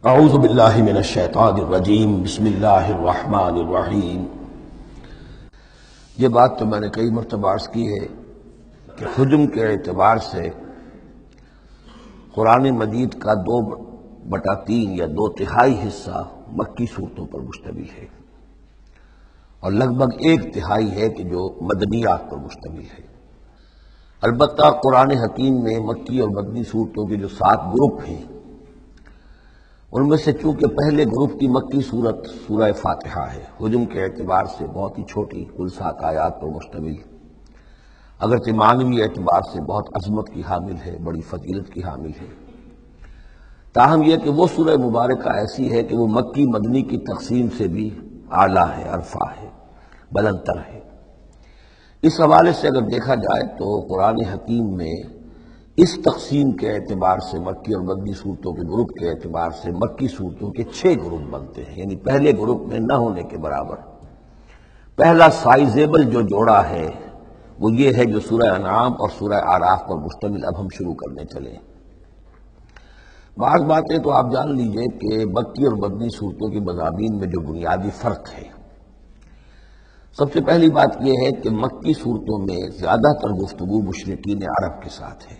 اعوذ باللہ من الشیطان الرجیم بسم اللہ الرحمن الرحیم۔ یہ بات تو میں نے کئی مرتبہ عرض کی ہے کہ حجم کے اعتبار سے قرآن مجید کا 2/3 یا 2/3 حصہ مکی صورتوں پر مشتمل ہے، اور لگ بھگ 1/3 ہے کہ جو مدنیات پر مشتمل ہے۔ البتہ قرآن حکیم میں مکی اور مدنی صورتوں کے جو 7 گروپ ہیں، ان میں سے چونکہ پہلے گروپ کی مکی صورت سورہ فاتحہ ہے، حجم کے اعتبار سے بہت ہی چھوٹی، کل 7 آیات پر مشتمل، اگرچہ معنوی اعتبار سے بہت عظمت کی حامل ہے، بڑی فضیلت کی حامل ہے، تاہم یہ کہ وہ سورہ مبارکہ ایسی ہے کہ وہ مکی مدنی کی تقسیم سے بھی اعلیٰ ہے، ارفع ہے، بلندتر ہے۔ اس حوالے سے اگر دیکھا جائے تو قرآن حکیم میں اس تقسیم کے اعتبار سے مکی اور مدنی صورتوں کے گروپ کے اعتبار سے مکی صورتوں کے 6 گروپ بنتے ہیں، یعنی پہلے گروپ میں نہ ہونے کے برابر۔ پہلا سائزیبل جو جوڑا ہے وہ یہ ہے جو سورہ انعام اور سورہ اعراف پر مشتمل اب ہم شروع کرنے چلے۔ بعض باتیں تو آپ جان لیجئے کہ مکی اور مدنی صورتوں کے مضامین میں جو بنیادی فرق ہے، سب سے پہلی بات یہ ہے کہ مکی صورتوں میں زیادہ تر گفتگو مشرکین عرب کے ساتھ ہے،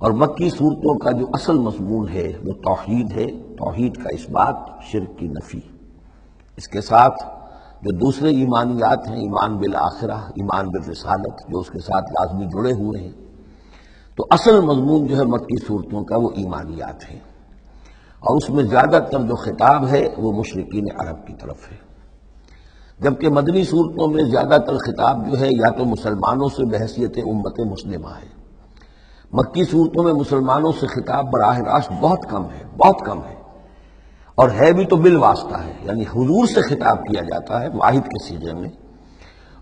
اور مکی صورتوں کا جو اصل مضمون ہے وہ توحید ہے، توحید کا اس بات، شرک کی نفی۔ اس کے ساتھ جو دوسرے ایمانیات ہیں، ایمان بالآخرہ، ایمان بالرسالت، جو اس کے ساتھ لازمی جڑے ہوئے ہیں، تو اصل مضمون جو ہے مکی صورتوں کا وہ ایمانیات ہے، اور اس میں زیادہ تر جو خطاب ہے وہ مشرکین عرب کی طرف ہے، جبکہ مدنی صورتوں میں زیادہ تر خطاب جو ہے یا تو مسلمانوں سے بحیثیت امت مسلمہ ہے۔ مکی صورتوں میں مسلمانوں سے خطاب براہ راست بہت کم ہے، بہت کم ہے، اور ہے بھی تو بالواسطہ ہے، یعنی حضور سے خطاب کیا جاتا ہے واحد کے صیغے میں،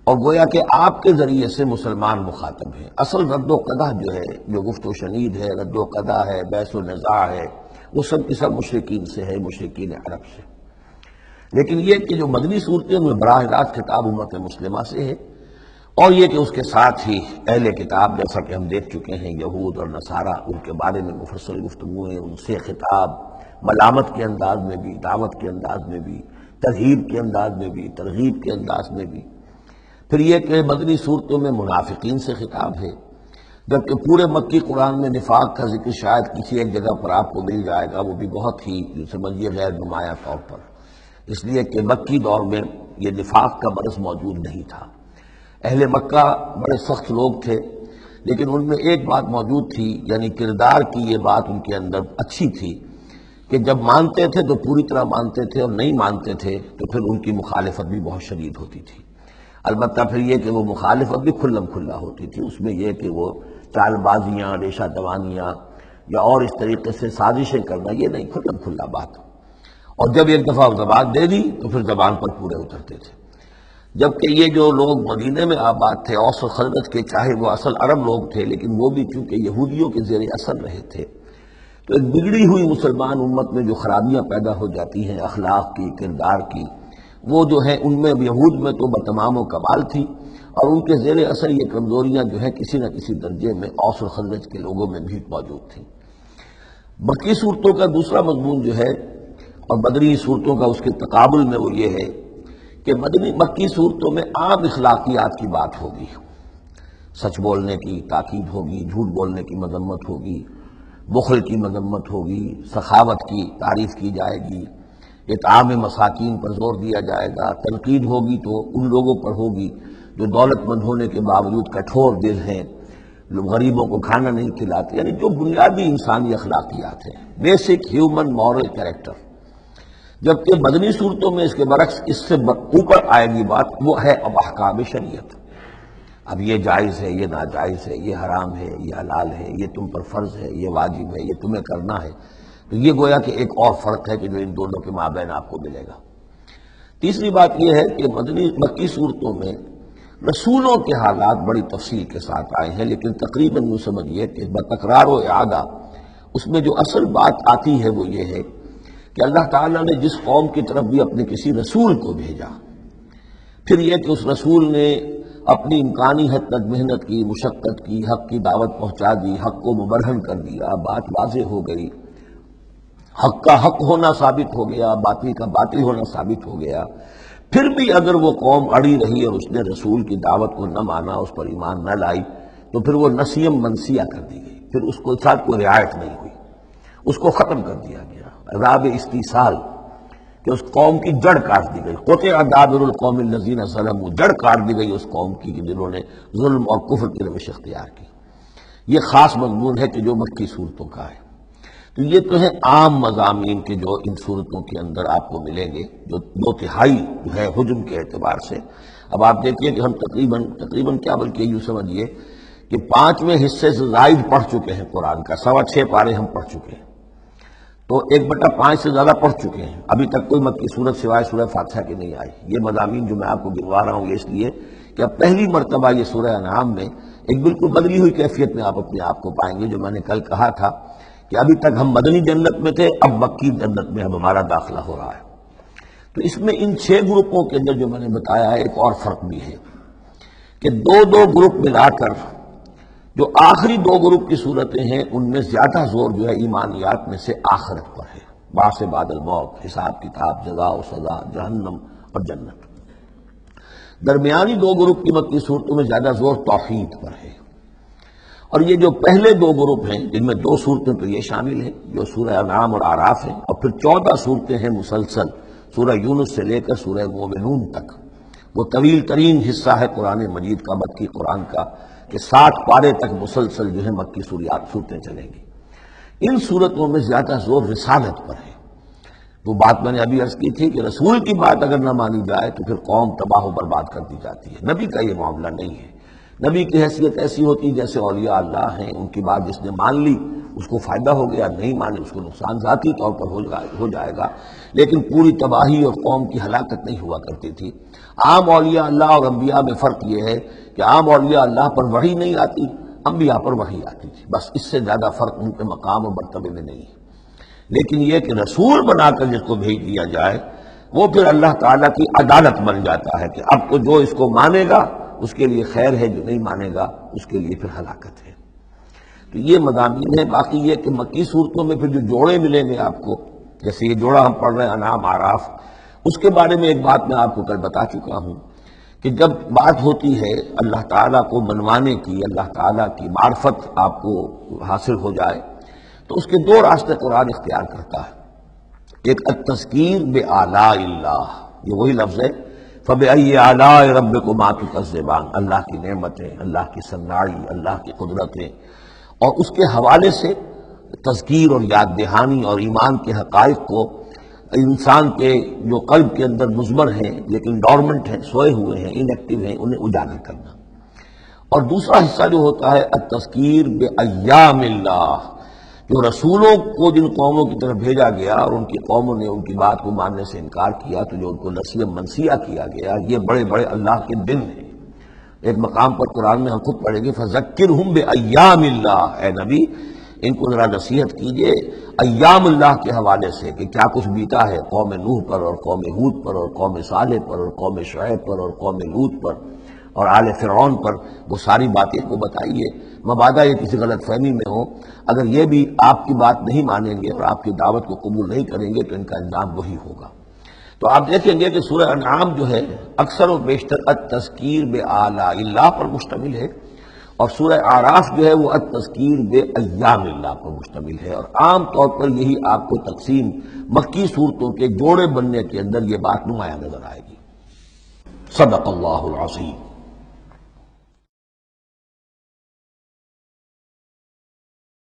اور گویا کہ آپ کے ذریعے سے مسلمان مخاطب ہیں۔ اصل رد و قدح جو ہے، جو گفت و شنید ہے، رد و قدح ہے، بحث و نزاع ہے، وہ سب کی سب مشرکین سے ہے، مشرکین عرب سے۔ لیکن یہ کہ جو مدنی صورتیں میں براہ راست خطاب امت مسلمہ سے ہے، اور یہ کہ اس کے ساتھ ہی اہل کتاب، جیسا کہ ہم دیکھ چکے ہیں، یہود اور نصارہ، ان کے بارے میں مفصل گفتگو ہے، ان سے خطاب ملامت کے انداز میں بھی، دعوت کے انداز میں بھی، ترغیب کے انداز میں بھی، ترغیب کے انداز میں بھی۔ پھر یہ کہ مدنی صورتوں میں منافقین سے خطاب ہے، جبکہ پورے مکی قرآن میں نفاق کا ذکر شاید کسی ایک جگہ پر آپ کو مل جائے گا، وہ بھی بہت ہی سمجھیے غیر نمایاں طور پر، اس لیے کہ مکی دور میں یہ نفاق کا مرض موجود نہیں تھا۔ اہل مکہ بڑے سخت لوگ تھے، لیکن ان میں ایک بات موجود تھی، یعنی کردار کی یہ بات ان کے اندر اچھی تھی کہ جب مانتے تھے تو پوری طرح مانتے تھے، اور نہیں مانتے تھے تو پھر ان کی مخالفت بھی بہت شدید ہوتی تھی۔ البتہ پھر یہ کہ وہ مخالفت بھی کھلم کھلا ہوتی تھی، اس میں یہ کہ وہ چال بازیاں، ریشہ دوانیاں یا اور اس طریقے سے سازشیں کرنا، یہ نہیں، کھلم کھلا بات۔ اور جب ایک دفعہ زبان دے دی تو پھر زبان پر پورے اترتے تھے۔ جبکہ یہ جو لوگ مدینے میں آباد تھے، اوس و خزرج کے، چاہے وہ اصل عرب لوگ تھے، لیکن وہ بھی چونکہ یہودیوں کے زیر اثر رہے تھے، تو ایک بگڑی ہوئی مسلمان امت میں جو خرابیاں پیدا ہو جاتی ہیں اخلاق کی، کردار کی، وہ جو ہے ان میں یہود میں تو بتمام و کمال تھی، اور ان کے زیر اثر یہ کمزوریاں جو ہیں کسی نہ کسی درجے میں اوس و خزرج کے لوگوں میں بھی موجود تھیں۔ مکی صورتوں کا دوسرا مضمون جو ہے، اور مدنی صورتوں کا اس کے تقابل میں، وہ یہ ہے کہ مکی صورتوں میں عام اخلاقیات کی بات ہوگی، سچ بولنے کی تاکید ہوگی، جھوٹ بولنے کی مذمت ہوگی، بخل کی مذمت ہوگی، سخاوت کی تعریف کی جائے گی، اطعام مساکین پر زور دیا جائے گا، تنقید ہوگی تو ان لوگوں پر ہوگی جو دولت مند ہونے کے باوجود کٹھور دل ہیں، لوگ غریبوں کو کھانا نہیں کھلاتے، یعنی جو بنیادی انسانی اخلاقیات ہیں، بیسک ہیومن مورل کریکٹر۔ جبکہ مدنی صورتوں میں اس کے برعکس اس سے اوپر آئے گی بات، وہ ہے اب احکام شریعت۔ اب یہ جائز ہے، یہ ناجائز ہے، یہ حرام ہے، یہ حلال ہے، یہ تم پر فرض ہے، یہ واجب ہے، یہ تمہیں کرنا ہے۔ تو یہ گویا کہ ایک اور فرق ہے کہ جو ان دونوں کے مابین آپ کو ملے گا۔ تیسری بات یہ ہے کہ مکی صورتوں میں رسولوں کے حالات بڑی تفصیل کے ساتھ آئے ہیں، لیکن تقریباً یوں سمجھیے کہ بتکرار و اعادہ اس میں جو اصل بات آتی ہے وہ یہ ہے کہ اللہ تعالیٰ نے جس قوم کی طرف بھی اپنے کسی رسول کو بھیجا، پھر یہ کہ اس رسول نے اپنی امکانی حد تک محنت کی، مشقت کی، حق کی دعوت پہنچا دی، حق کو مبرہن کر دیا، بات واضح ہو گئی، حق کا حق ہونا ثابت ہو گیا، باطل کا باطل ہونا ثابت ہو گیا، پھر بھی اگر وہ قوم اڑی رہی اور اس نے رسول کی دعوت کو نہ مانا، اس پر ایمان نہ لائی، تو پھر وہ نسیم منسیہ کر دی گئی، پھر اس کو ساتھ کوئی رعایت نہیں ہوئی، اس کو ختم کر دیا گیا، عذاب استیصال، کہ اس قوم کی جڑ کاٹ دی گئی، قطع دابر القوم الذین ظلموا، جڑ کاٹ دی گئی اس قوم کی کہ جنہوں نے ظلم اور کفر کی روش اختیار کی۔ یہ خاص مضمون ہے کہ جو مکی صورتوں کا ہے۔ تو یہ تو ہے عام مضامین کے جو ان صورتوں کے اندر آپ کو ملیں گے، جو 2/3 جو ہے حجم کے اعتبار سے۔ اب آپ دیکھیے کہ ہم تقریباً کیا بلکہ یوں سمجھیے کہ 5ویں حصے سے زائد پڑھ چکے ہیں قرآن کا، 6.25 پارے ہم پڑھ چکے ہیں، تو 1/5 سے زیادہ پڑھ چکے ہیں۔ ابھی تک کوئی مکی صورت سوائے سورہ فاتحہ کی نہیں آئی۔ یہ مضامین جو میں آپ کو گنوا رہا ہوں یہ اس لیے کہ اب پہلی مرتبہ یہ سورہ انعام میں ایک بالکل بدلی ہوئی کیفیت میں آپ اپنے آپ کو پائیں گے، جو میں نے کل کہا تھا کہ ابھی تک ہم مدنی جنت میں تھے، اب مکی جنت میں اب ہمارا داخلہ ہو رہا ہے۔ تو اس میں ان 6 گروپوں کے اندر جو میں نے بتایا ہے ایک اور فرق بھی ہے کہ 2 گروپ ملا کر جو آخری 2 گروپ کی صورتیں ہیں ان میں زیادہ زور جو ہے ایمانیات میں سے آخرت پر ہے، بعث بعد الموت، حساب کتاب، جزا و سزا، جہنم اور جنت۔ درمیانی 2 گروپ کی مکی صورتوں میں زیادہ زور توحید پر ہے، اور یہ جو پہلے 2 گروپ ہیں جن میں 2 صورتیں تو یہ شامل ہیں جو سورہ انعام اور اعراف ہیں، اور پھر 14 صورتیں ہیں مسلسل سورہ یونس سے لے کر سورہ مومنون تک۔ وہ طویل ترین حصہ ہے قرآن مجید کا، مکی قرآن کا، کہ 60 پارے تک مسلسل جو ہے مکی صورتیں چلیں گی۔ ان صورتوں میں زیادہ زور رسالت پر ہے۔ وہ بات میں نے ابھی عرض کی تھی کہ رسول کی بات اگر نہ مانی جائے تو پھر قوم تباہ و برباد کر دی جاتی ہے۔ نبی کا یہ معاملہ نہیں ہے۔ نبی کی حیثیت ایسی ہوتی جیسے اولیاء اللہ ہیں، ان کی بات جس نے مان لی اس کو فائدہ ہو گیا، نہیں مانے اس کو نقصان ذاتی طور پر ہو جائے گا، لیکن پوری تباہی اور قوم کی ہلاکت نہیں ہوا کرتی تھی۔ عام اولیاء اللہ اور انبیاء میں فرق یہ ہے کہ عام اولیاء اللہ پر وحی نہیں آتی، انبیاء پر وحی آتی تھی، بس اس سے زیادہ فرق ان کے مقام اور مرتبے میں نہیں ہے۔ لیکن یہ کہ رسول بنا کر جس کو بھیج دیا جائے وہ پھر اللہ تعالیٰ کی عدالت بن جاتا ہے کہ اب تو جو اس کو مانے گا اس کے لیے خیر ہے، جو نہیں مانے گا اس کے لیے پھر ہلاکت ہے۔ تو یہ مضامین ہے۔ باقی یہ کہ مکی صورتوں میں پھر جو جوڑے ملیں گے آپ کو، جیسے یہ جوڑا ہم پڑھ رہے ہیں انعام اعراف، اس کے بارے میں ایک بات میں آپ کو کل بتا چکا ہوں کہ جب بات ہوتی ہے اللہ تعالیٰ کو منوانے کی، اللہ تعالیٰ کی معرفت آپ کو حاصل ہو جائے، تو اس کے 2 راستے قرآن اختیار کرتا ہے۔ ایک التذکیر بآلاء اللہ، یہ وہی لفظ ہے فَبِأَيِّ آلَاءِ رَبِّكُمَا تُكَذِّبَانِ، اللہ کی نعمتیں، اللہ کی صناعی، اللہ کی قدرتیں، اور اس کے حوالے سے تذکیر اور یاد دہانی اور ایمان کے حقائق کو انسان کے جو قلب کے اندر مضمر ہیں لیکن ڈورمنٹ ہیں، سوئے ہوئے ہیں، انیکٹیو ہیں، انہیں اجاگر کرنا۔ اور دوسرا حصہ جو ہوتا ہے التذکیر بأیام اللہ، جو رسولوں کو جن قوموں کی طرف بھیجا گیا اور ان کی قوموں نے ان کی بات کو ماننے سے انکار کیا تو جو ان کو نسیم منسیہ کیا گیا، یہ بڑے بڑے اللہ کے دن ہیں۔ ایک مقام پر قرآن میں ہم خود پڑھیں گے فذکرہم بأیام اللہ، اے نبی ان کو ذرا نصیحت کیجئے ایام اللہ کے حوالے سے کہ کیا کچھ بیتا ہے قوم نوح پر اور قوم ہود پر اور قوم صالح پر اور قوم شعیب پر اور قوم لوط پر اور آل فرعون پر، وہ ساری باتیں کو بتائیے، مبادا یہ کسی غلط فہمی میں ہو۔ اگر یہ بھی آپ کی بات نہیں مانیں گے اور آپ کی دعوت کو قبول نہیں کریں گے تو ان کا انجام وہی ہوگا۔ تو آپ دیکھیں گے کہ سورہ انعام جو ہے اکثر و بیشتر التذکیر بآلاء اللہ پر مشتمل ہے، اور سورہ اعراف جو ہے وہ التذکیر بأیام اللہ پر مشتمل ہے، اور عام طور پر یہی آپ کو تقسیم مکی صورتوں کے جوڑے بننے کے اندر یہ بات نمایاں نظر آئے گی۔ صدق اللہ العظیم۔